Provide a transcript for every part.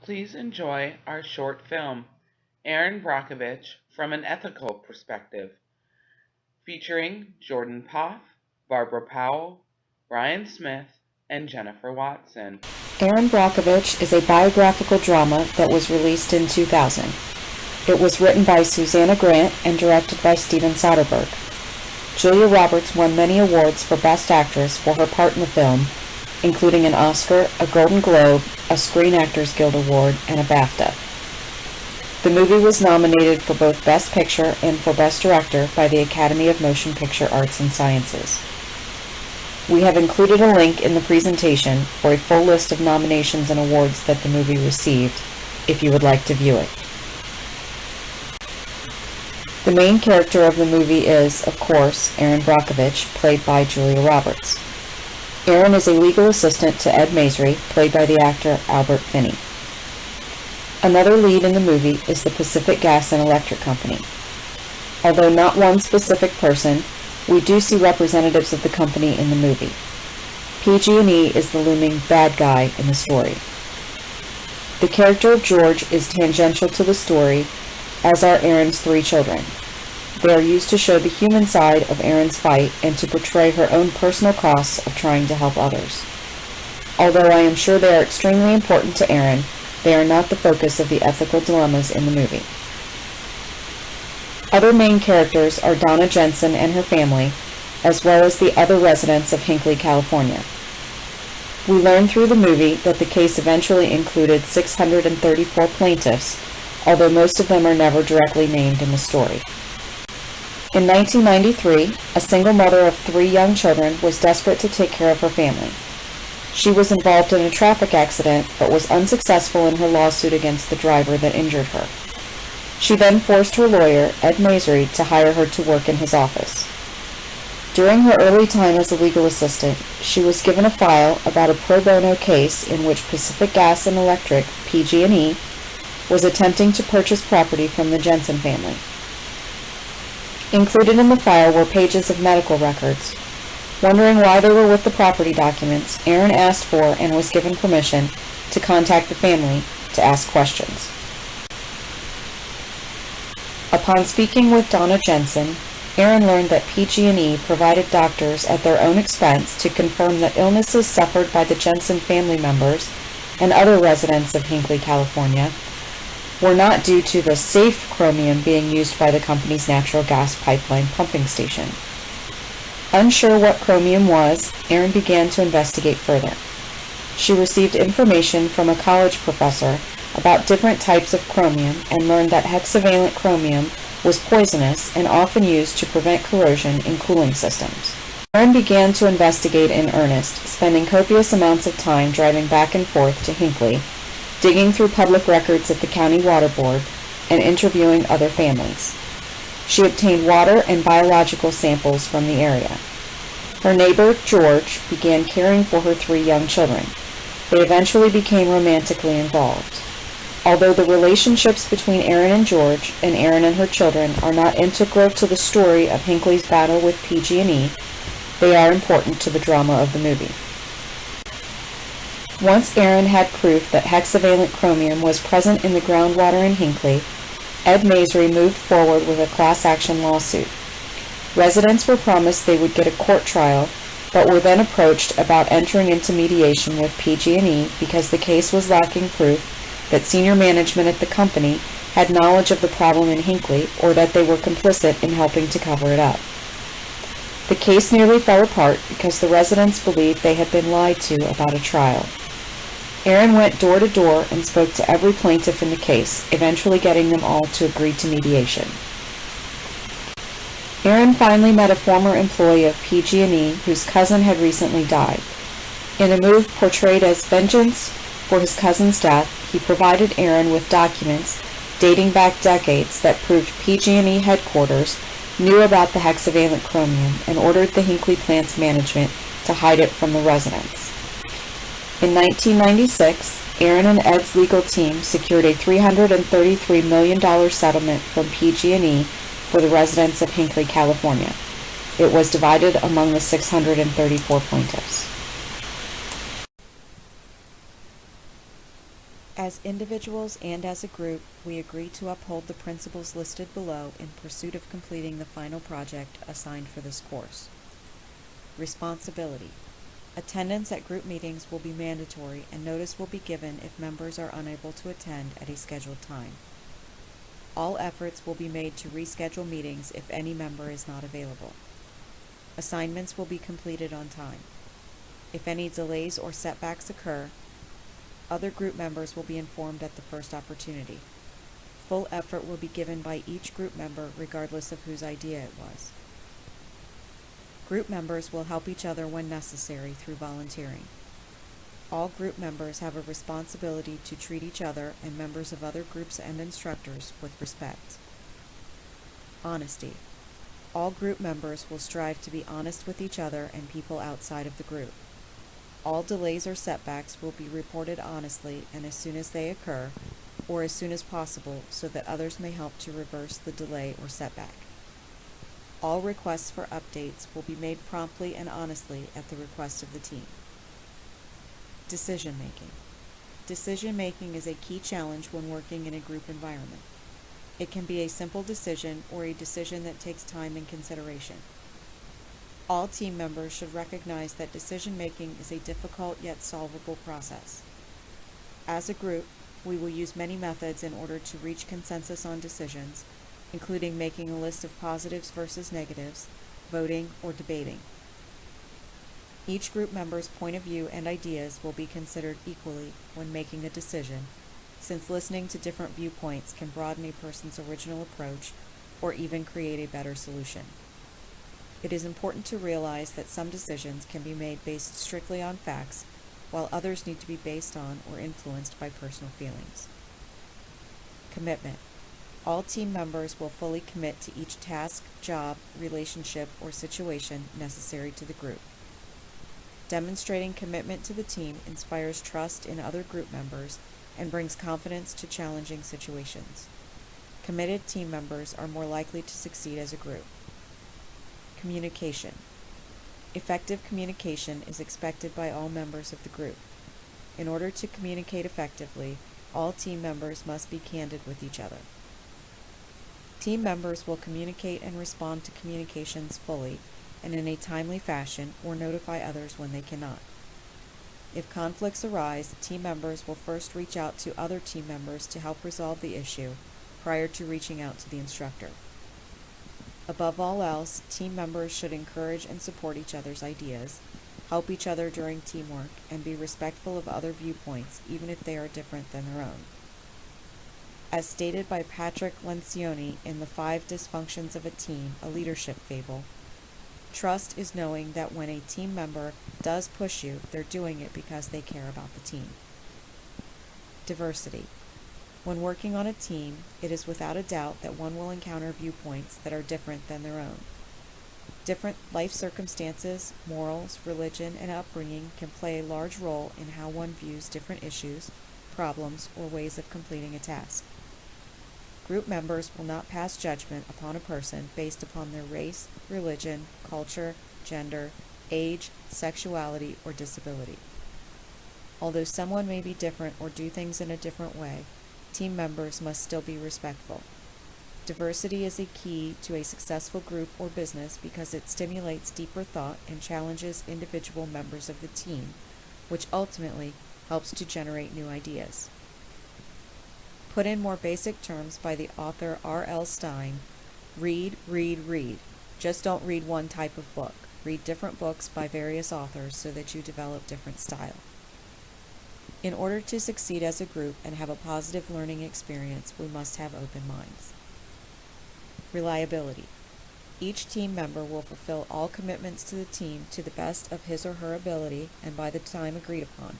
Please enjoy our short film, Erin Brockovich from an Ethical Perspective, featuring Jordan Poff, Barbara Powell, Brian Smith, and Jennifer Watson. Erin Brockovich is a biographical drama that was released in 2000. It was written by Susanna Grant and directed by Steven Soderbergh. Julia Roberts won many awards for Best Actress for her part in the film, including an Oscar, a Golden Globe, a Screen Actors Guild Award, and a BAFTA. The movie was nominated for both Best Picture and for Best Director by the Academy of Motion Picture Arts and Sciences. We have included a link in the presentation for a full list of nominations and awards that the movie received, if you would like to view it. The main character of the movie is, of course, Erin Brockovich, played by Julia Roberts. Erin is a legal assistant to Ed Masry, played by the actor Albert Finney. Another lead in the movie is the Pacific Gas and Electric Company. Although not one specific person, we do see representatives of the company in the movie. PG&E is the looming bad guy in the story. The character of George is tangential to the story, as are Erin's three children. They are used to show the human side of Erin's fight and to portray her own personal costs of trying to help others. Although I am sure they are extremely important to Erin, they are not the focus of the ethical dilemmas in the movie. Other main characters are Donna Jensen and her family, as well as the other residents of Hinckley, California. We learn through the movie that the case eventually included 634 plaintiffs, although most of them are never directly named in the story. In 1993, a single mother of 3 young children was desperate to take care of her family. She was involved in a traffic accident, but was unsuccessful in her lawsuit against the driver that injured her. She then forced her lawyer, Ed Masry, to hire her to work in his office. During her early time as a legal assistant, she was given a file about a pro bono case in which Pacific Gas and Electric, PG&E, was attempting to purchase property from the Jensen family. Included in the file were pages of medical records. Wondering why they were with the property documents, Erin asked for and was given permission to contact the family to ask questions. Upon speaking with Donna Jensen, Erin learned that PG&E provided doctors at their own expense to confirm that illnesses suffered by the Jensen family members and other residents of Hinckley, California, were not due to the safe chromium being used by the company's natural gas pipeline pumping station. Unsure what chromium was, Erin began to investigate further. She received information from a college professor about different types of chromium and learned that hexavalent chromium was poisonous and often used to prevent corrosion in cooling systems. Erin began to investigate in earnest, spending copious amounts of time driving back and forth to Hinckley, digging through public records at the County Water Board, and interviewing other families. She obtained water and biological samples from the area. Her neighbor, George, began caring for her 3 young children. They eventually became romantically involved. Although the relationships between Erin and George and Erin and her children are not integral to the story of Hinckley's battle with PG&E, they are important to the drama of the movie. Once Erin had proof that hexavalent chromium was present in the groundwater in Hinckley, Ed Masry moved forward with a class action lawsuit. Residents were promised they would get a court trial, but were then approached about entering into mediation with PG&E because the case was lacking proof that senior management at the company had knowledge of the problem in Hinckley or that they were complicit in helping to cover it up. The case nearly fell apart because the residents believed they had been lied to about a trial. Erin went door to door and spoke to every plaintiff in the case, eventually getting them all to agree to mediation. Erin finally met a former employee of PG&E whose cousin had recently died. In a move portrayed as vengeance for his cousin's death, he provided Erin with documents dating back decades that proved PG&E headquarters knew about the hexavalent chromium and ordered the Hinckley plant's management to hide it from the residents. In 1996, Erin and Ed's legal team secured a $333 million settlement from PG&E for the residents of Hinckley, California. It was divided among the 634 plaintiffs. As individuals and as a group, we agree to uphold the principles listed below in pursuit of completing the final project assigned for this course. Responsibility. Attendance at group meetings will be mandatory and notice will be given if members are unable to attend at a scheduled time. All efforts will be made to reschedule meetings if any member is not available. Assignments will be completed on time. If any delays or setbacks occur, other group members will be informed at the first opportunity. Full effort will be given by each group member regardless of whose idea it was. Group members will help each other when necessary through volunteering. All group members have a responsibility to treat each other and members of other groups and instructors with respect. Honesty. All group members will strive to be honest with each other and people outside of the group. All delays or setbacks will be reported honestly and as soon as they occur, or as soon as possible so that others may help to reverse the delay or setback. All requests for updates will be made promptly and honestly at the request of the team. Decision making. Decision making is a key challenge when working in a group environment. It can be a simple decision or a decision that takes time and consideration. All team members should recognize that decision making is a difficult yet solvable process. As a group, we will use many methods in order to reach consensus on decisions, including making a list of positives versus negatives, voting, or debating. Each group member's point of view and ideas will be considered equally when making a decision, since listening to different viewpoints can broaden a person's original approach or even create a better solution. It is important to realize that some decisions can be made based strictly on facts, while others need to be based on or influenced by personal feelings. Commitment. All team members will fully commit to each task, job, relationship, or situation necessary to the group. Demonstrating commitment to the team inspires trust in other group members and brings confidence to challenging situations. Committed team members are more likely to succeed as a group. Communication. Effective communication is expected by all members of the group. In order to communicate effectively, all team members must be candid with each other. Team members will communicate and respond to communications fully and in a timely fashion or notify others when they cannot. If conflicts arise, team members will first reach out to other team members to help resolve the issue prior to reaching out to the instructor. Above all else, team members should encourage and support each other's ideas, help each other during teamwork, and be respectful of other viewpoints, even if they are different than their own. As stated by Patrick Lencioni in The 5 Dysfunctions of a Team, a leadership fable, trust is knowing that when a team member does push you, they're doing it because they care about the team. Diversity. When working on a team, it is without a doubt that one will encounter viewpoints that are different than their own. Different life circumstances, morals, religion, and upbringing can play a large role in how one views different issues, problems, or ways of completing a task. Group members will not pass judgment upon a person based upon their race, religion, culture, gender, age, sexuality, or disability. Although someone may be different or do things in a different way, team members must still be respectful. Diversity is a key to a successful group or business because it stimulates deeper thought and challenges individual members of the team, which ultimately helps to generate new ideas. Put in more basic terms by the author R.L. Stine, read, read, read. Just don't read one type of book. Read different books by various authors so that you develop different style. In order to succeed as a group and have a positive learning experience, we must have open minds. Reliability. Each team member will fulfill all commitments to the team to the best of his or her ability and by the time agreed upon.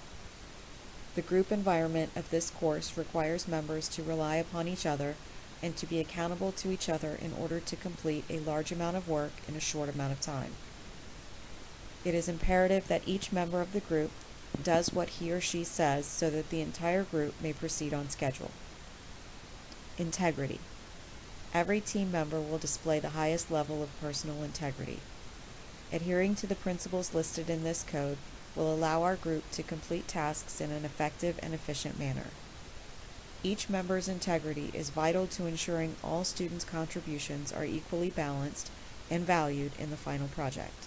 The group environment of this course requires members to rely upon each other and to be accountable to each other in order to complete a large amount of work in a short amount of time. It is imperative that each member of the group does what he or she says so that the entire group may proceed on schedule. Integrity. Every team member will display the highest level of personal integrity. Adhering to the principles listed in this code will allow our group to complete tasks in an effective and efficient manner. Each member's integrity is vital to ensuring all students' contributions are equally balanced and valued in the final project.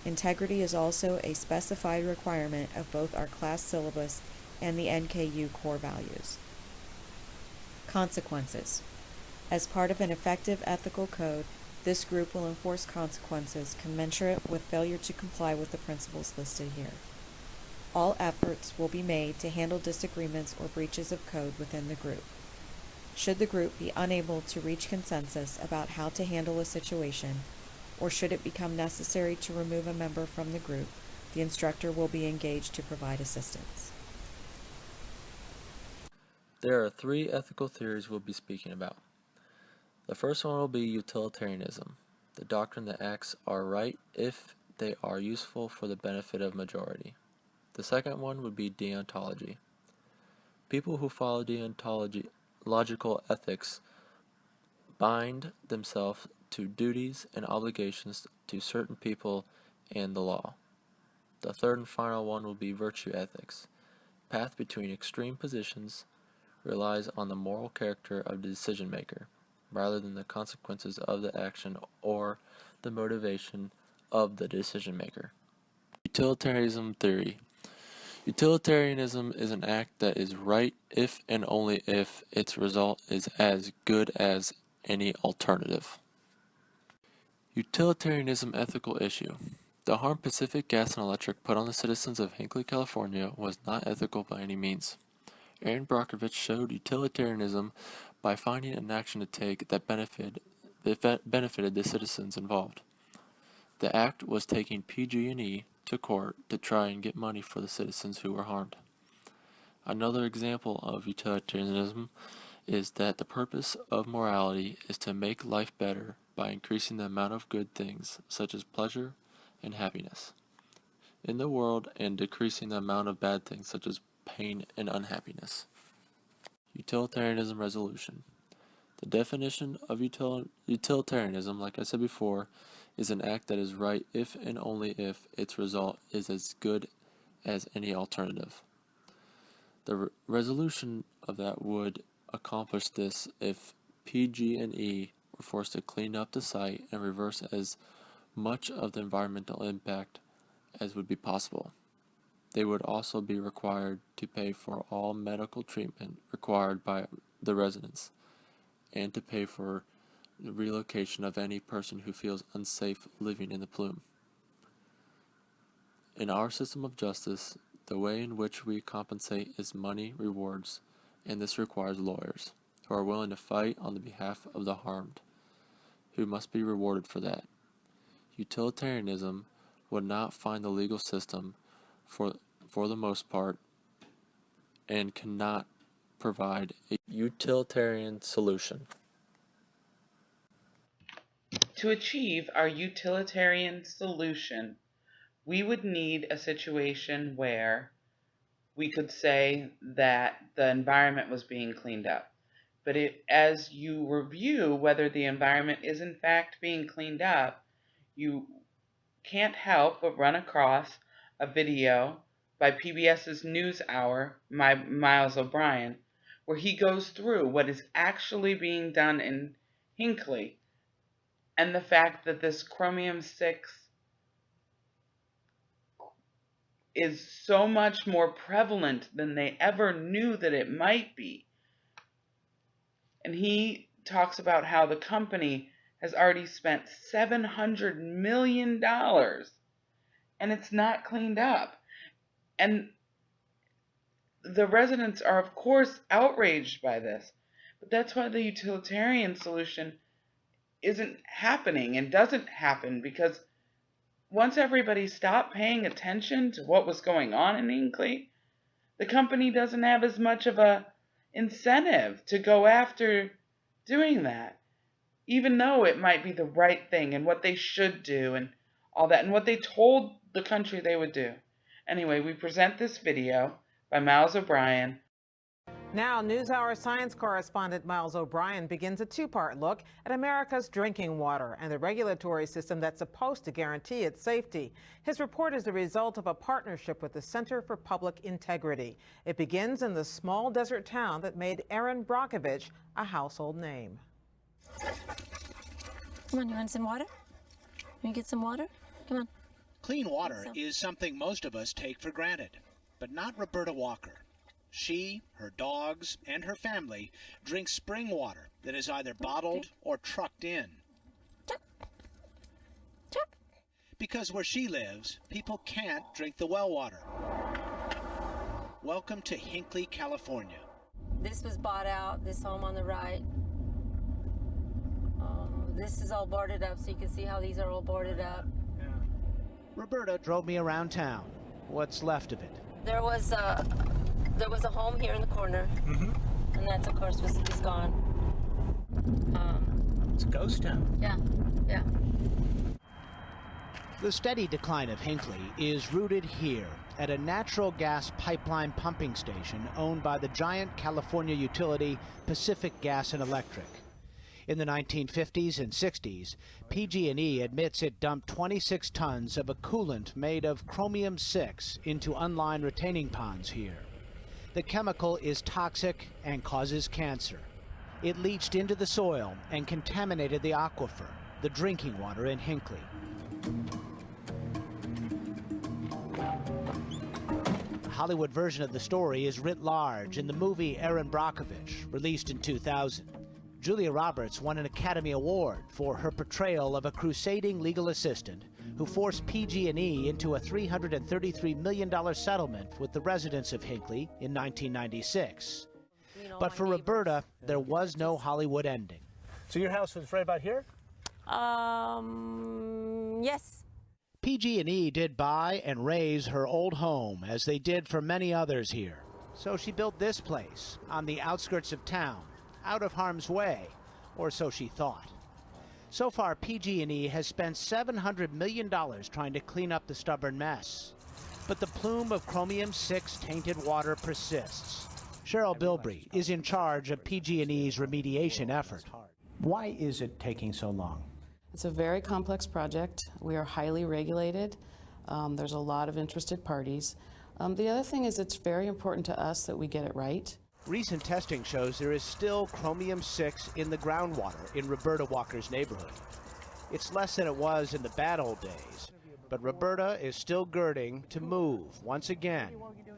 Integrity is also a specified requirement of both our class syllabus and the NKU core values. Consequences. As part of an effective ethical code, this group will enforce consequences commensurate with failure to comply with the principles listed here. All efforts will be made to handle disagreements or breaches of code within the group. Should the group be unable to reach consensus about how to handle a situation, or should it become necessary to remove a member from the group, the instructor will be engaged to provide assistance. There are 3 ethical theories we'll be speaking about. The first one will be utilitarianism, the doctrine that acts are right if they are useful for the benefit of majority. The second one would be deontology. People who follow deontological ethics bind themselves to duties and obligations to certain people and the law. The third and final one will be virtue ethics. Path between extreme positions relies on the moral character of the decision maker, rather than the consequences of the action or the motivation of the decision maker. Utilitarianism theory. Utilitarianism is an act that is right if and only if its result is as good as any alternative. Utilitarianism ethical issue. The harm Pacific Gas and Electric put on the citizens of Hinckley, California was not ethical by any means. Erin Brockovich showed utilitarianism by finding an action to take that benefited the citizens involved. The act was taking PG&E to court to try and get money for the citizens who were harmed. Another example of utilitarianism is that the purpose of morality is to make life better by increasing the amount of good things, such as pleasure and happiness, in the world and decreasing the amount of bad things, such as pain and unhappiness. Utilitarianism resolution. The definition of utilitarianism, like I said before, is an act that is right if and only if its result is as good as any alternative. The resolution of that would accomplish this if PG&E were forced to clean up the site and reverse as much of the environmental impact as would be possible. They would also be required to pay for all medical treatment required by the residents, and to pay for the relocation of any person who feels unsafe living in the plume. In our system of justice, the way in which we compensate is money rewards, and this requires lawyers who are willing to fight on the behalf of the harmed, who must be rewarded for that. Utilitarianism would not find the legal system for the most part and cannot provide a utilitarian solution. To achieve our utilitarian solution, we would need a situation where we could say that the environment was being cleaned up. But as you review whether the environment is in fact being cleaned up, you can't help but run across a video by PBS's NewsHour, Miles O'Brien, where he goes through what is actually being done in Hinckley, and the fact that this chromium-6 is so much more prevalent than they ever knew that it might be. And he talks about how the company has already spent $700 million and it's not cleaned up. And the residents are, of course, outraged by this. But that's why the utilitarian solution isn't happening and doesn't happen, because once everybody stopped paying attention to what was going on in Hinckley, the company doesn't have as much of a incentive to go after doing that, even though it might be the right thing and what they should do and all that and what they told the country they would do. Anyway, we present this video by Miles O'Brien. Now, NewsHour science correspondent Miles O'Brien begins a two-part look at America's drinking water and the regulatory system that's supposed to guarantee its safety. His report is the result of a partnership with the Center for Public Integrity. It begins in the small desert town that made Erin Brockovich a household name. Come on, you want some water? Can you get some water? Come on. Clean water is something most of us take for granted, but not Roberta Walker. She, her dogs, and her family drink spring water that is either bottled or trucked in. Because where she lives, people can't drink the well water. Welcome to Hinckley, California. This was bought out, this home on the right. This is all boarded up, so you can see how these are all boarded up. Yeah. Roberta drove me around town. What's left of it? There was a home here in the corner, and that's, of course, is gone. It's a ghost town. Yeah. The steady decline of Hinckley is rooted here at a natural gas pipeline pumping station owned by the giant California utility Pacific Gas and Electric. In the 1950s and 60s, PG&E admits it dumped 26 tons of a coolant made of chromium-6 into unlined retaining ponds here. The chemical is toxic and causes cancer. It leached into the soil and contaminated the aquifer, the drinking water in Hinckley. The Hollywood version of the story is writ large in the movie Erin Brockovich, released in 2000. Julia Roberts won an Academy Award for her portrayal of a crusading legal assistant who forced PG&E into a $333 million settlement with the residents of Hinckley in 1996. But for Roberta, there was no Hollywood ending. So your house was right about here? Yes. PG&E did buy and raise her old home, as they did for many others here. So she built this place on the outskirts of town, out of harm's way, or so she thought. So far, PG&E has spent $700 million trying to clean up the stubborn mess. But the plume of chromium-6 tainted water persists. Cheryl Bilbrey is in charge of PG&E's remediation effort. Why is it taking so long? It's a very complex project. We are highly regulated. There's a lot of interested parties. The other thing is it's very important to us that we get it right. Recent testing shows there is still chromium-6 in the groundwater in Roberta Walker's neighborhood. It's less than it was in the bad old days, but Roberta is still girding to move once again,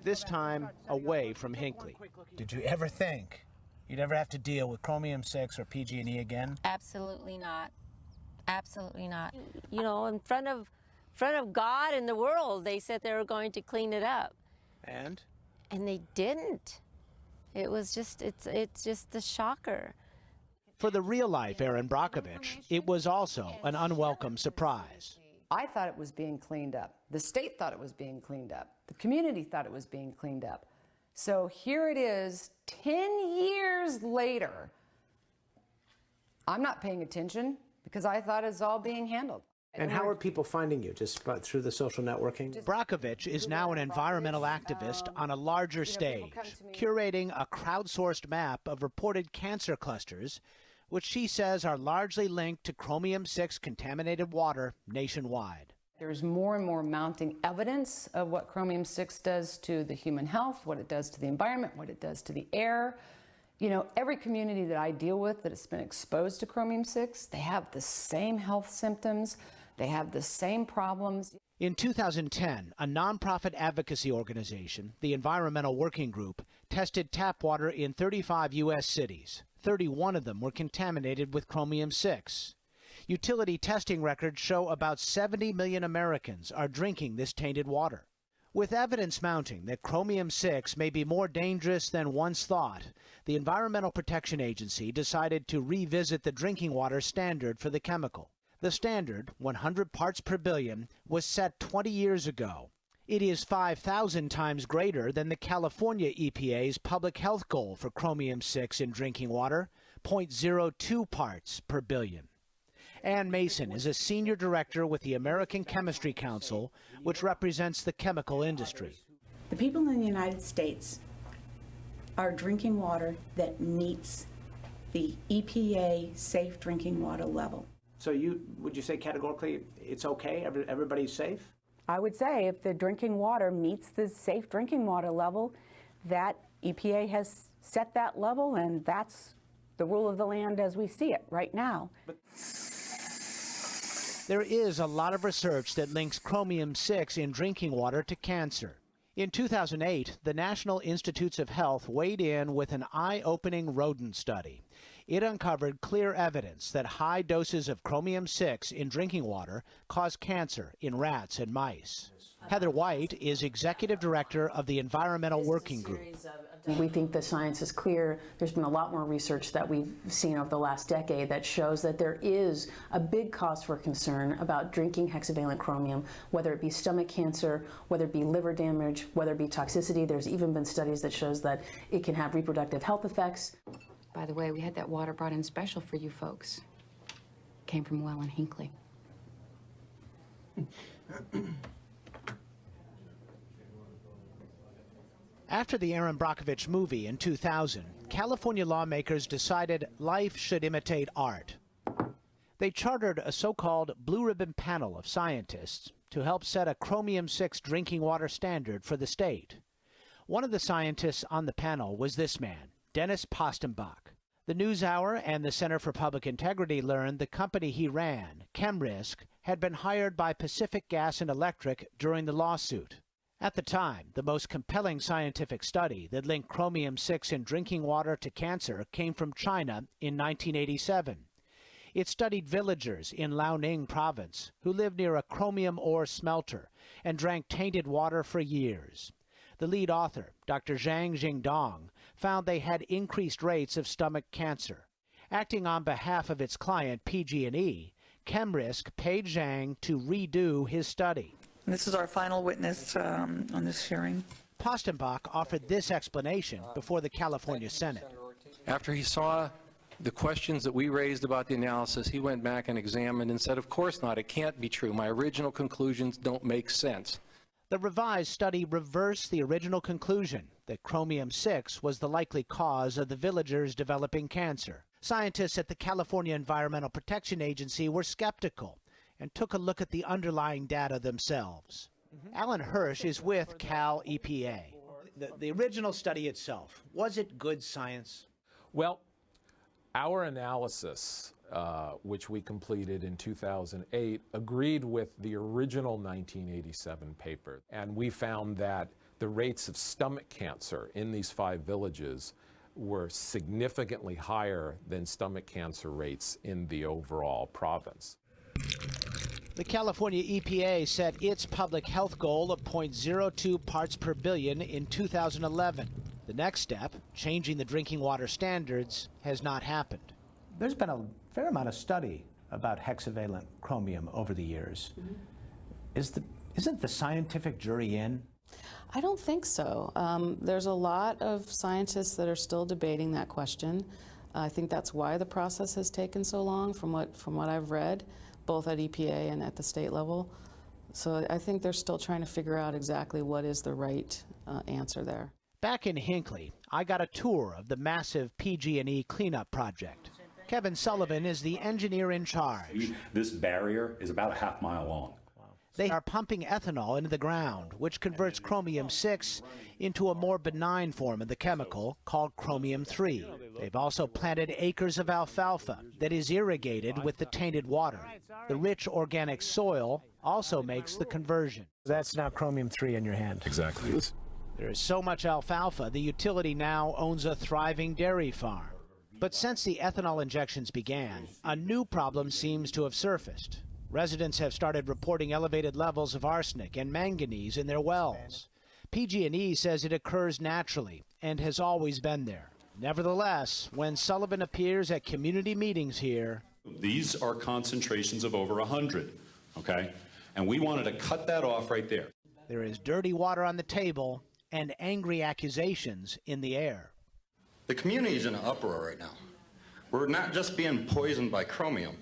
this time away from Hinckley. Did you ever think you'd ever have to deal with chromium-6 or PG&E again? Absolutely not. Absolutely not. You know, in front of God and the world, they said they were going to clean it up. And they didn't. It was just, it's just the shocker. For the real-life Erin Brockovich, it was also an unwelcome surprise. I thought it was being cleaned up. The state thought it was being cleaned up. The community thought it was being cleaned up. So here it is, 10 years later. I'm not paying attention because I thought it was all being handled. And how are people finding you? Just through the social networking? Brockovich is now an environmental activist on a larger stage, curating a crowdsourced map of reported cancer clusters, which she says are largely linked to chromium-6 contaminated water nationwide. There's more and more mounting evidence of what chromium-6 does to the human health, what it does to the environment, what it does to the air. You know, every community that I deal with that has been exposed to chromium-6, they have the same health symptoms. They have the same problems. In 2010, a nonprofit advocacy organization, the Environmental Working Group, tested tap water in 35 U.S. cities. 31 of them were contaminated with chromium-6. Utility testing records show about 70 million Americans are drinking this tainted water. With evidence mounting that chromium-6 may be more dangerous than once thought, the Environmental Protection Agency decided to revisit the drinking water standard for the chemical. The standard, 100 parts per billion, was set 20 years ago. It is 5,000 times greater than the California EPA's public health goal for chromium-6 in drinking water, 0.02 parts per billion. Ann Mason is a senior director with the American Chemistry Council, which represents the chemical industry. The people in the United States our drinking water that meets the EPA safe drinking water level. So would you say categorically it's okay? Everybody's safe? I would say if the drinking water meets the safe drinking water level, that EPA has set that level, and that's the rule of the land as we see it right now. There is a lot of research that links chromium-6 in drinking water to cancer. In 2008, the National Institutes of Health weighed in with an eye-opening rodent study. It uncovered clear evidence that high doses of chromium-6 in drinking water cause cancer in rats and mice. Heather White is executive director of the Environmental Working Group. We think the science is clear. There's been a lot more research that we've seen over the last decade that shows that there is a big cause for concern about drinking hexavalent chromium, whether it be stomach cancer, whether it be liver damage, whether it be toxicity. There's even been studies that shows that it can have reproductive health effects. By the way, we had that water brought in special for you folks. Came from a well in Hinckley. After the Erin Brockovich movie in 2000, California lawmakers decided life should imitate art. They chartered a so-called blue ribbon panel of scientists to help set a chromium-6 drinking water standard for the state. One of the scientists on the panel was this man, Dennis Postenbach. The NewsHour and the Center for Public Integrity learned the company he ran, ChemRisk, had been hired by Pacific Gas and Electric during the lawsuit. At the time, the most compelling scientific study that linked chromium-6 in drinking water to cancer came from China in 1987. It studied villagers in Liaoning province who lived near a chromium ore smelter and drank tainted water for years. The lead author, Dr. Zhang Jingdong, found they had increased rates of stomach cancer. Acting on behalf of its client PG&E, ChemRisk paid Zhang to redo his study. This is our final witness on this hearing. Postenbach offered this explanation before the California Senate. After he saw the questions that we raised about the analysis, he went back and examined and said, of course not, it can't be true. My original conclusions don't make sense. The revised study reversed the original conclusion that chromium-6 was the likely cause of the villagers developing cancer. Scientists at the California Environmental Protection Agency were skeptical and took a look at the underlying data themselves. Alan Hirsch is with Cal EPA. The original study itself, was it good science? Well, our analysis, which we completed in 2008, agreed with the original 1987 paper. And we found that the rates of stomach cancer in these 5 villages were significantly higher than stomach cancer rates in the overall province. The California EPA set its public health goal of 0.02 parts per billion in 2011. The next step, changing the drinking water standards, has not happened. There's been a fair amount of study about hexavalent chromium over the years. Isn't the scientific jury in? I don't think so. There's a lot of scientists that are still debating that question. I think that's why the process has taken so long from what I've read, both at EPA and at the state level. So I think they're still trying to figure out exactly what is the right answer there. Back in Hinckley, I got a tour of the massive PG&E cleanup project. Kevin Sullivan is the engineer in charge. This barrier is about a half-mile long. They are pumping ethanol into the ground, which converts chromium-6 into a more benign form of the chemical called chromium-3. They've also planted acres of alfalfa that is irrigated with the tainted water. The rich organic soil also makes the conversion. That's now chromium-3 in your hand. Exactly. There is so much alfalfa, the utility now owns a thriving dairy farm. But since the ethanol injections began, a new problem seems to have surfaced. Residents have started reporting elevated levels of arsenic and manganese in their wells. PG&E says it occurs naturally and has always been there. Nevertheless, when Sullivan appears at community meetings here... These are concentrations of over 100, okay? And we wanted to cut that off right there. There is dirty water on the table and angry accusations in the air. The community is in an uproar right now. We're not just being poisoned by chromium.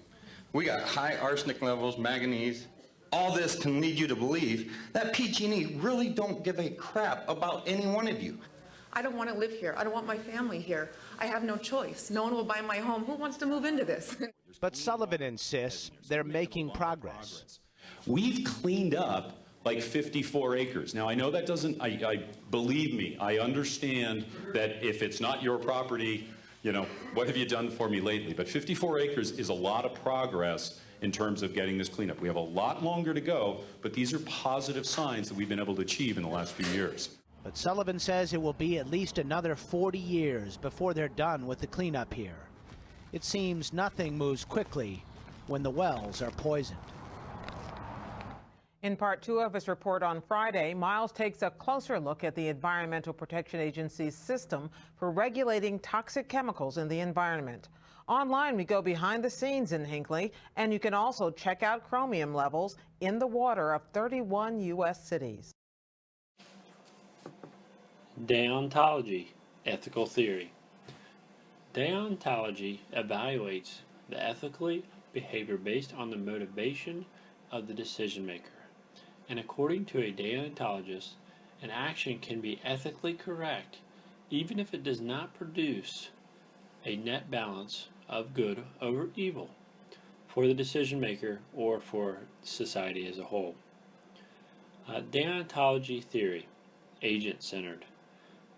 We got high arsenic levels, manganese. All this can lead you to believe that PG&E really don't give a crap about any one of you. I don't want to live here. I don't want my family here. I have no choice. No one will buy my home. Who wants to move into this? But Sullivan insists they're making progress. We've cleaned up like 54 acres. Now, I know that doesn't, believe me, I understand that if it's not your property, you know, what have you done for me lately? But 54 acres is a lot of progress in terms of getting this cleanup. We have a lot longer to go, but these are positive signs that we've been able to achieve in the last few years. But Sullivan says it will be at least another 40 years before they're done with the cleanup here. It seems nothing moves quickly when the wells are poisoned. In part two of his report on Friday, Miles takes a closer look at the Environmental Protection Agency's system for regulating toxic chemicals in the environment. Online, we go behind the scenes in Hinckley, and you can also check out chromium levels in the water of 31 U.S. cities. Deontology, ethical theory. Deontology evaluates the ethical behavior based on the motivation of the decision maker. And according to a deontologist, an action can be ethically correct even if it does not produce a net balance of good over evil for the decision maker or for society as a whole. Deontology theory, agent-centered.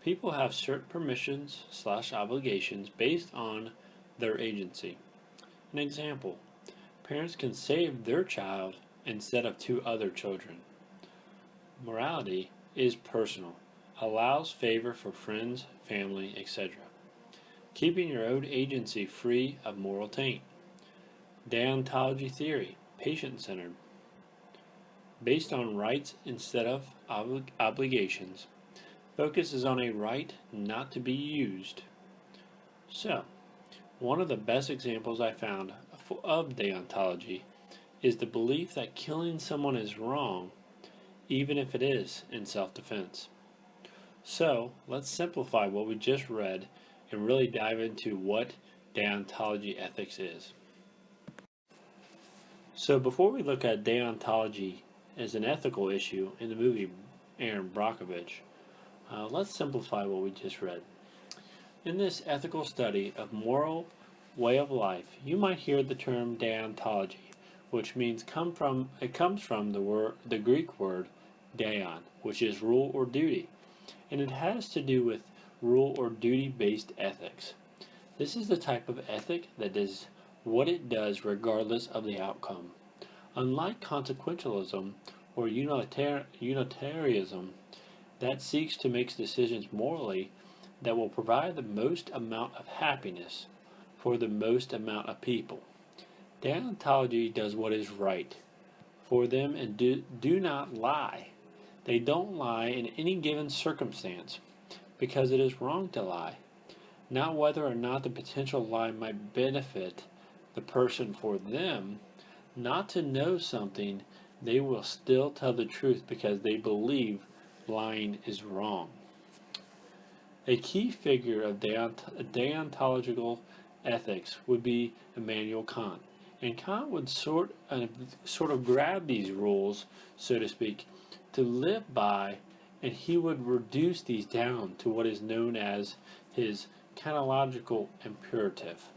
People have certain permissions / obligations based on their agency. An example, parents can save their child instead of 2 other children. Morality is personal, allows favor for friends, family, etc. Keeping your own agency free of moral taint. Deontology theory, patient-centered. Based on rights instead of obligations. Focuses on a right not to be used. So, one of the best examples I found of deontology is the belief that killing someone is wrong, even if it is in self-defense. So, let's simplify what we just read and really dive into what deontology ethics is. So, before we look at deontology as an ethical issue in the movie Erin Brockovich, let's simplify what we just read. In this ethical study of moral way of life, you might hear the term deontology, which means comes from the Greek word deon, which is rule or duty, and it has to do with rule or duty-based ethics. This is the type of ethic that does what it does regardless of the outcome. Unlike consequentialism or unitarianism, that seeks to make decisions morally that will provide the most amount of happiness for the most amount of people. Deontology does what is right for them and do not lie. They don't lie in any given circumstance because it is wrong to lie, not whether or not the potential lie might benefit the person for them. Not to know something, they will still tell the truth because they believe lying is wrong. A key figure of deontological ethics would be Immanuel Kant, and Kant would sort of grab these rules, so to speak, to live by, and he would reduce these down to what is known as his kantological imperative.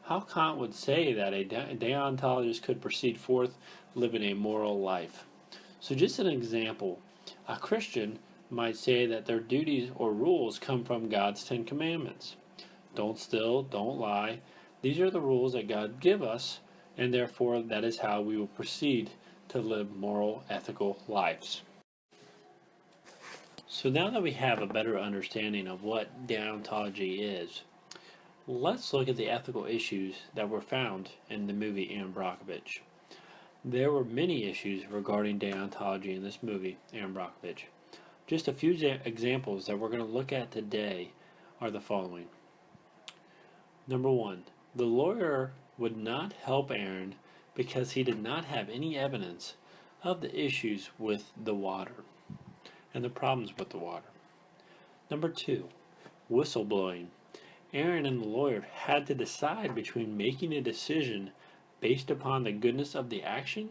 How Kant would say that a deontologist could proceed forth living a moral life. So just an example, a Christian might say that their duties or rules come from God's 10 Commandments. Don't steal, don't lie. These are the rules that God give us, and therefore that is how we will proceed to live moral, ethical lives. So now that we have a better understanding of what deontology is, let's look at the ethical issues that were found in the movie Erin Brockovich. There were many issues regarding deontology in this movie, Erin Brockovich. Just a few examples that we're going to look at today are the following. Number 1, the lawyer would not help Erin because he did not have any evidence of the issues with the water and the problems with the water. Number 2, whistleblowing. Erin and the lawyer had to decide between making a decision based upon the goodness of the action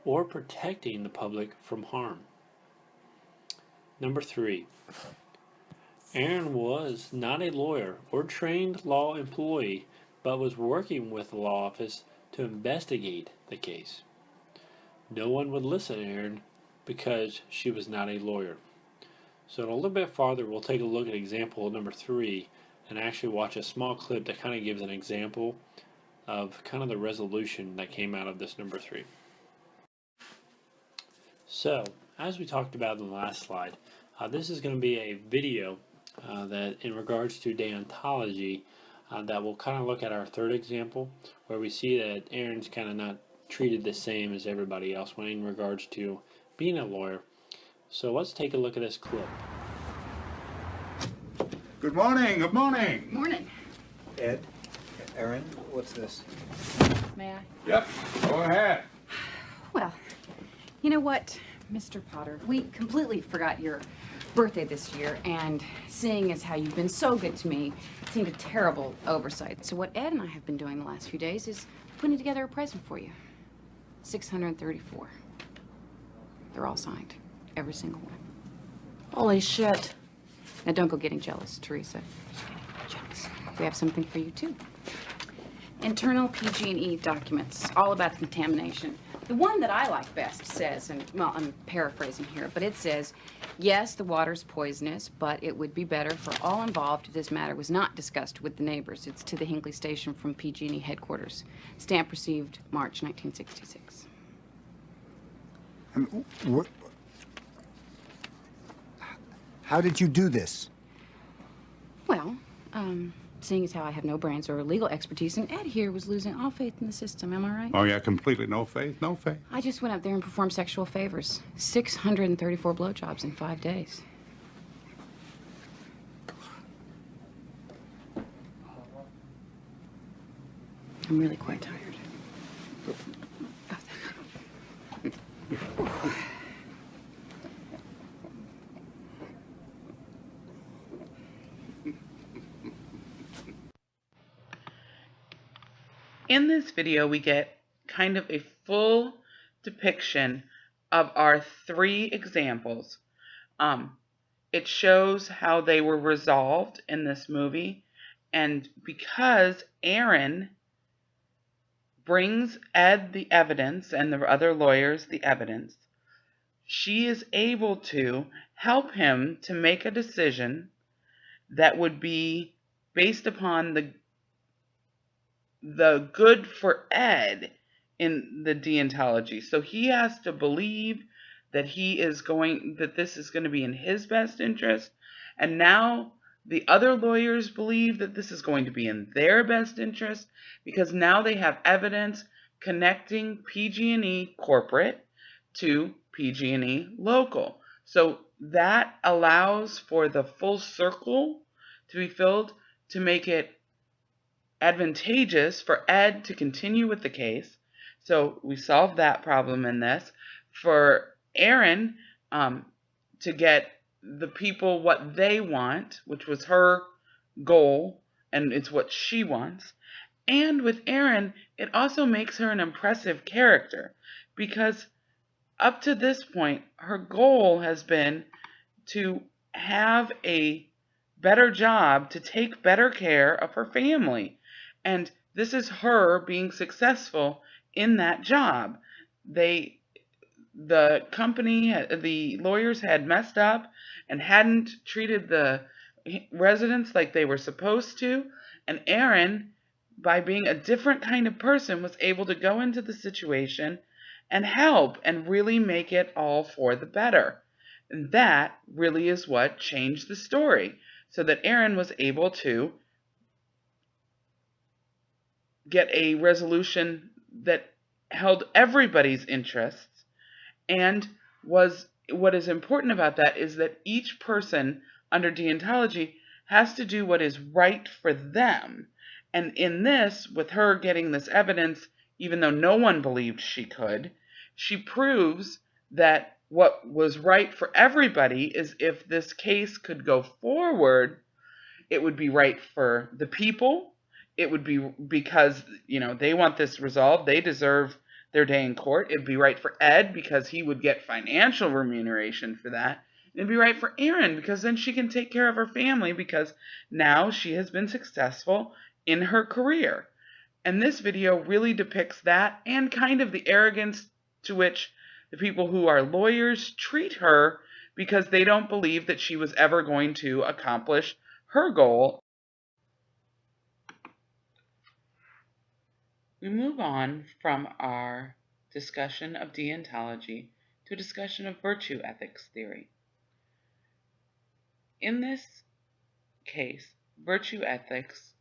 or protecting the public from harm. Number 3, Erin was not a lawyer or trained law employee, but was working with the law office to investigate the case. No one would listen to Erin because she was not a lawyer. So in a little bit farther, we'll take a look at example number 3 and actually watch a small clip that kind of gives an example of kind of the resolution that came out of this number 3. So, as we talked about in the last slide, this is going to be a video that in regards to deontology that will kind of look at our third example where we see that Erin's kind of not treated the same as everybody else when in regards to being a lawyer. So let's take a look at this clip. Good morning, good morning. Morning. Ed, Erin, what's this? May I? Yep, go ahead. Well, you know what, Mr. Potter, we completely forgot your birthday this year, and seeing as how you've been so good to me, it seemed a terrible oversight. So what Ed and I have been doing the last few days is putting together a present for you. 634. They're all signed. Every single one. Holy shit. Now don't go getting jealous, Teresa. Just getting jealous. We have something for you too. Internal PG&E documents, all about contamination. The one that I like best says, and well, I'm paraphrasing here, but it says, yes, the water's poisonous, but it would be better for all involved if this matter was not discussed with the neighbors. It's to the Hinckley Station from PG&E headquarters. Stamp received March 1966. How did you do this? Well, seeing as how I have no brains or legal expertise, and Ed here was losing all faith in the system, am I right? Oh, yeah, completely no faith, no faith. I just went up there and performed sexual favors. 634 blowjobs in 5 days. I'm really quite tired. In this video, we get kind of a full depiction of our 3 examples. It shows how they were resolved in this movie, and because Erin brings Ed the evidence and the other lawyers the evidence, she is able to help him to make a decision that would be based upon the good for Ed in the deontology. So he has to believe that this is going to be in his best interest. And now the other lawyers believe that this is going to be in their best interest because now they have evidence connecting PG&E corporate to PG&E local. So that allows for the full circle to be filled to make it advantageous for Ed to continue with the case. So we solved that problem in this. For Erin to get the people what they want, which was her goal, and it's what she wants. And with Erin, it also makes her an impressive character because up to this point, her goal has been to have a better job, to take better care of her family. And this is her being successful in that job. The company, the lawyers had messed up and hadn't treated the residents like they were supposed to. And Erin, by being a different kind of person, was able to go into the situation and help and really make it all for the better. And that really is what changed the story, so that Erin was able to get a resolution that held everybody's interests. And what is important about that is that each person under deontology has to do what is right for them. And in this, with her getting this evidence, even though no one believed she could, she proves that what was right for everybody is if this case could go forward, it would be right for the people. It would be because, they want this resolved. They deserve their day in court. It'd be right for Ed because he would get financial remuneration for that. It'd be right for Erin because then she can take care of her family because now she has been successful in her career. And this video really depicts that and kind of the arrogance to which the people who are lawyers treat her because they don't believe that she was ever going to accomplish her goal. We move on from our discussion of deontology to a discussion of virtue ethics theory. In this case, virtue ethics,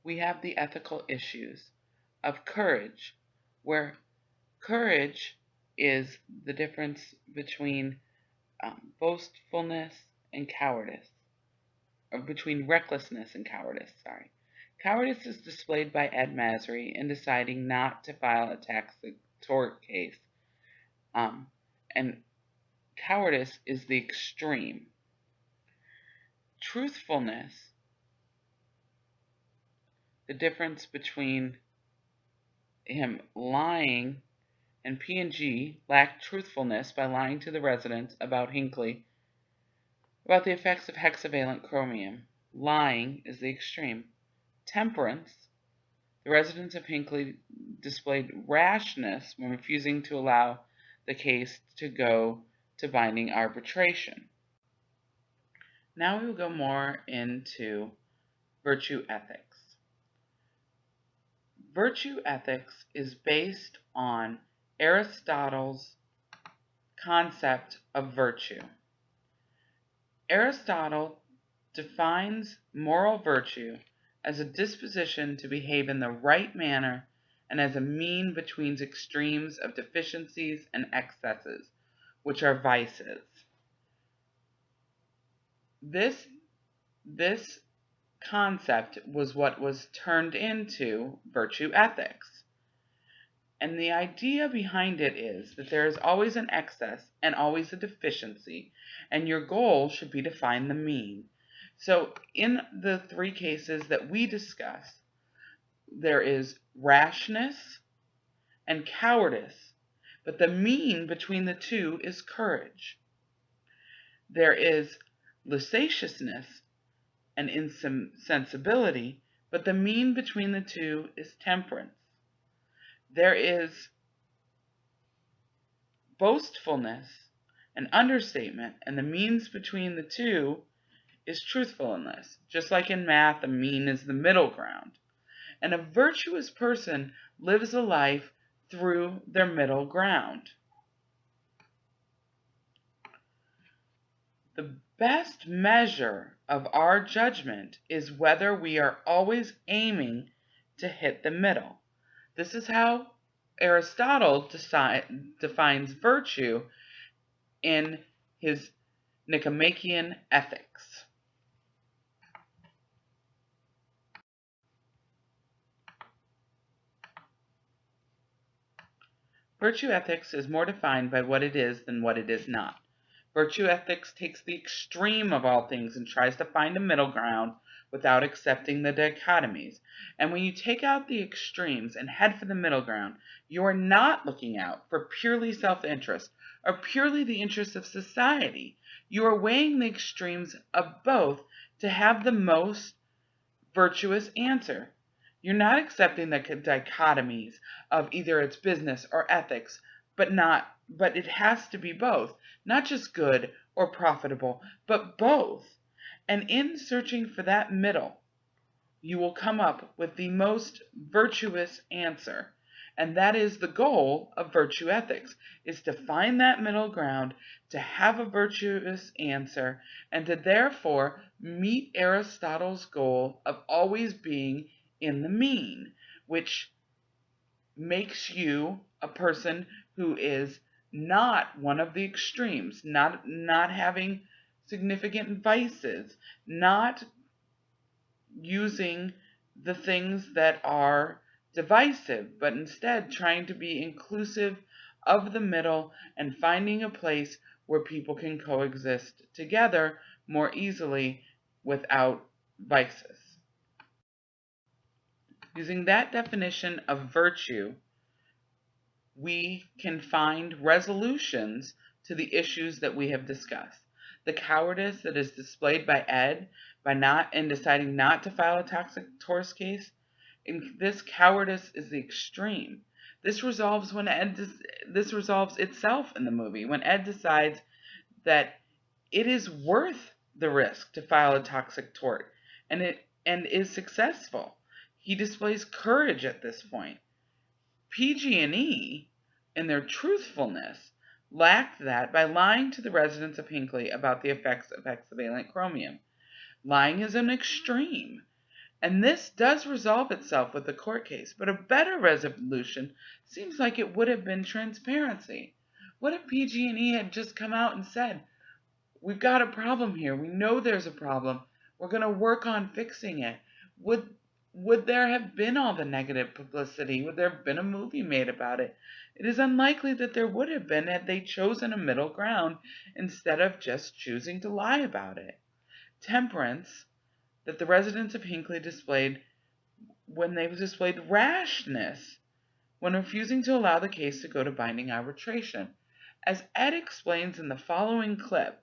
we have the ethical issues of courage, where courage is the difference between boastfulness and cowardice, or between recklessness and cowardice, sorry. Cowardice is displayed by Ed Masry in deciding not to file a tax tort case, and cowardice is the extreme. Truthfulness, the difference between him lying, and P&G lacked truthfulness by lying to the residents about Hinckley about the effects of hexavalent chromium. Lying is the extreme. Temperance, the residents of Hinckley displayed rashness when refusing to allow the case to go to binding arbitration. Now we will go more into virtue ethics. Virtue ethics is based on Aristotle's concept of virtue. Aristotle defines moral virtue as a disposition to behave in the right manner and as a mean between extremes of deficiencies and excesses, which are vices. This concept was what was turned into virtue ethics. And the idea behind it is that there is always an excess and always a deficiency, and your goal should be to find the mean. So in the three cases that we discuss, there is rashness and cowardice, but the mean between the two is courage. There is licentiousness and insensibility, but the mean between the two is temperance. There is boastfulness and understatement, and the means between the two is truthfulness. Just like in math, the mean is the middle ground. And a virtuous person lives a life through their middle ground. The best measure of our judgment is whether we are always aiming to hit the middle. This is how Aristotle defines virtue in his Nicomachean Ethics. Virtue ethics is more defined by what it is than what it is not. Virtue ethics takes the extreme of all things and tries to find a middle ground without accepting the dichotomies. And when you take out the extremes and head for the middle ground, you are not looking out for purely self-interest or purely the interests of society. You are weighing the extremes of both to have the most virtuous answer. You're not accepting the dichotomies of either it's business or ethics, but it has to be both, not just good or profitable, but both. And in searching for that middle, you will come up with the most virtuous answer. And that is the goal of virtue ethics, is to find that middle ground, to have a virtuous answer, and to therefore meet Aristotle's goal of always being in the mean, which makes you a person who is not one of the extremes, not having significant vices, not using the things that are divisive, but instead trying to be inclusive of the middle and finding a place where people can coexist together more easily without vices. Using that definition of virtue, we can find resolutions to the issues that we have discussed. the cowardice that is displayed by Ed in deciding not to file a toxic torts case, and this cowardice is the extreme. This resolves itself in the movie when Ed decides that it is worth the risk to file a toxic tort, and is successful. He displays courage at this point. PG&E, in their truthfulness, lacked that by lying to the residents of Hinckley about the effects of hexavalent chromium. Lying is an extreme, and this does resolve itself with the court case, but a better resolution seems like it would have been transparency. What if PG&E had just come out and said, we've got a problem here, we know there's a problem, we're going to work on fixing it? Would there have been all the negative publicity? Would there have been a movie made about it? It is unlikely that there would have been had they chosen a middle ground instead of just choosing to lie about it. Temperance that the residents of Hinckley displayed when they displayed rashness when refusing to allow the case to go to binding arbitration. As Ed explains in the following clip,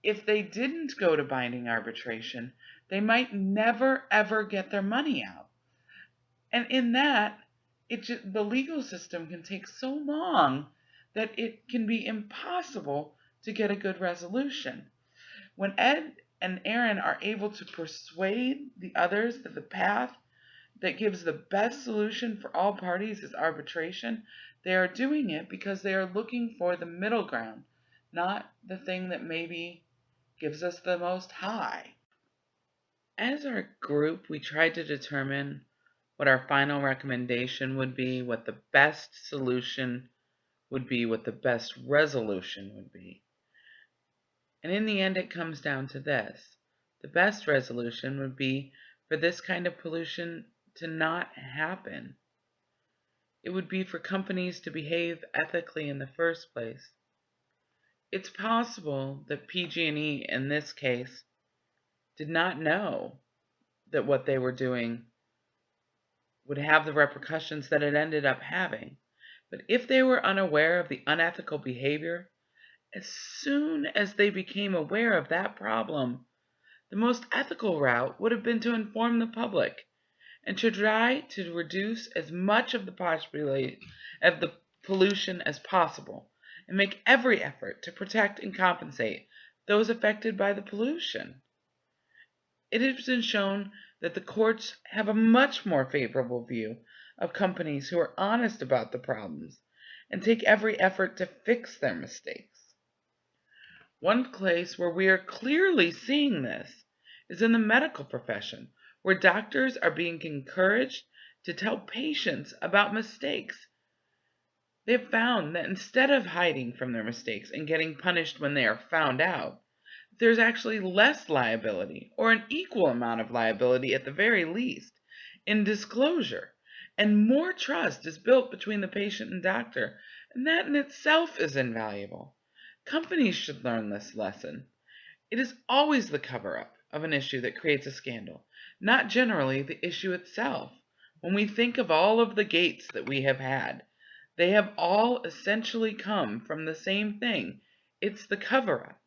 if they didn't go to binding arbitration, they might never ever get their money out. And in that, the legal system can take so long that it can be impossible to get a good resolution. When Ed and Erin are able to persuade the others that the path that gives the best solution for all parties is arbitration, they are doing it because they are looking for the middle ground, not the thing that maybe gives us the most high. As our group, we tried to determine what our final recommendation would be, what the best solution would be, what the best resolution would be. And in the end, it comes down to this. The best resolution would be for this kind of pollution to not happen. It would be for companies to behave ethically in the first place. It's possible that PG&E in this case did not know that what they were doing would have the repercussions that it ended up having. But if they were unaware of the unethical behavior, as soon as they became aware of that problem, the most ethical route would have been to inform the public and to try to reduce as much of the pollution as possible and make every effort to protect and compensate those affected by the pollution. It has been shown that the courts have a much more favorable view of companies who are honest about the problems and take every effort to fix their mistakes. One place where we are clearly seeing this is in the medical profession, where doctors are being encouraged to tell patients about mistakes. They have found that instead of hiding from their mistakes and getting punished when they are found out, there's actually less liability, or an equal amount of liability at the very least, in disclosure, and more trust is built between the patient and doctor, and that in itself is invaluable. Companies should learn this lesson. It is always the cover-up of an issue that creates a scandal, not generally the issue itself. When we think of all of the gates that we have had, they have all essentially come from the same thing. It's the cover-up.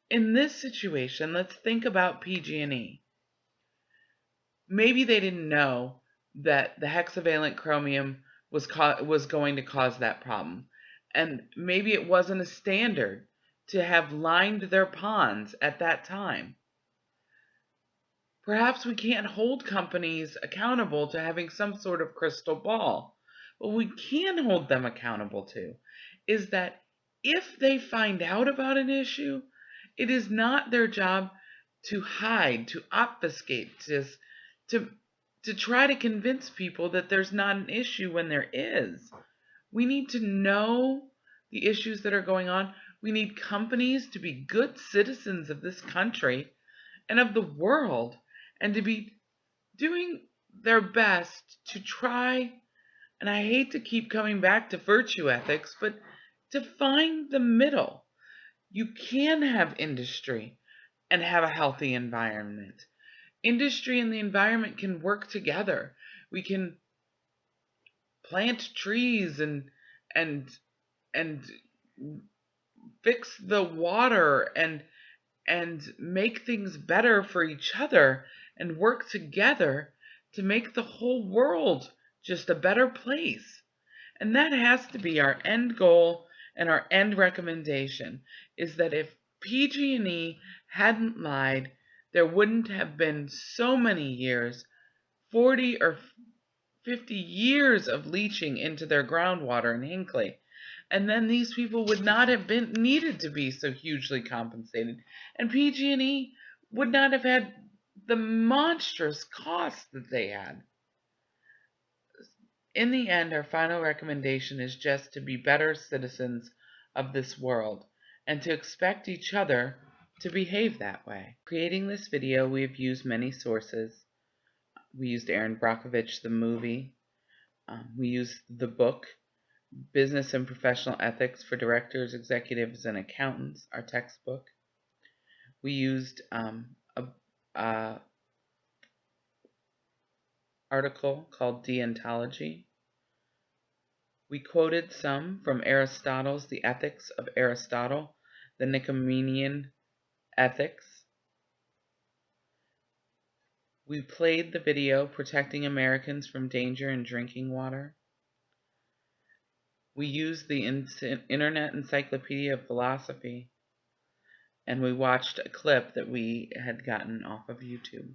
In this situation, let's think about PG&E. Maybe they didn't know that the hexavalent chromium was going to cause that problem. And maybe it wasn't a standard to have lined their ponds at that time. Perhaps we can't hold companies accountable to having some sort of crystal ball. What we can hold them accountable to is that if they find out about an issue, it is not their job to hide, to obfuscate, to try to convince people that there's not an issue when there is. We need to know the issues that are going on. We need companies to be good citizens of this country and of the world, and to be doing their best to try, and I hate to keep coming back to virtue ethics, but to find the middle. You can have industry and have a healthy environment. Industry and the environment can work together. We can plant trees and fix the water and make things better for each other and work together to make the whole world just a better place. And that has to be our end goal and our end recommendation, is that if PG&E hadn't lied, there wouldn't have been so many years, 40 or 50 years of leaching into their groundwater in Hinkley. And then these people would not have been needed to be so hugely compensated. And PG&E would not have had the monstrous costs that they had. In the end, our final recommendation is just to be better citizens of this world and to expect each other to behave that way. Creating this video, we have used many sources. We used Erin Brockovich, the movie. We used the book, Business and Professional Ethics for Directors, Executives, and Accountants, our textbook. We used a article called Deontology. We quoted some from Aristotle's The Ethics of Aristotle, the Nicomachean Ethics. We played the video Protecting Americans from Danger in Drinking Water. We used the Internet Encyclopedia of Philosophy, and we watched a clip that we had gotten off of YouTube.